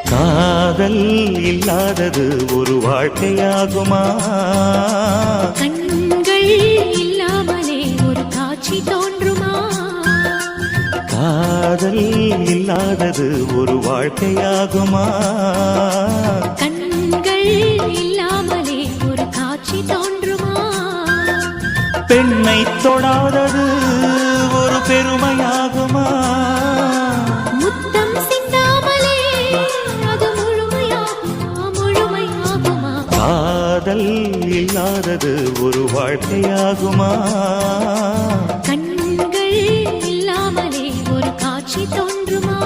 காதல் இல்லாதது ஒரு வாழ்க்கையாகுமா? கண்கள் இல்லாமலே ஒரு காட்சி தோன்றுமா? காதல் இல்லாதது ஒரு வாழ்க்கையாகுமா? கண்கள் இல்லாமலே ஒரு காட்சி தோன்றுமா? பெண்ணை தொடாதது ஒரு பெருமையாகுமா? முத்தம் சிந்தாமலே அது முழுமையாகுமா? முழுமையாகுமா? காதல் இல்லாதது ஒரு வாழ்க்கையாகுமா? கண்கள் இல்லாமலே ஒரு காட்சி தோன்றுமா?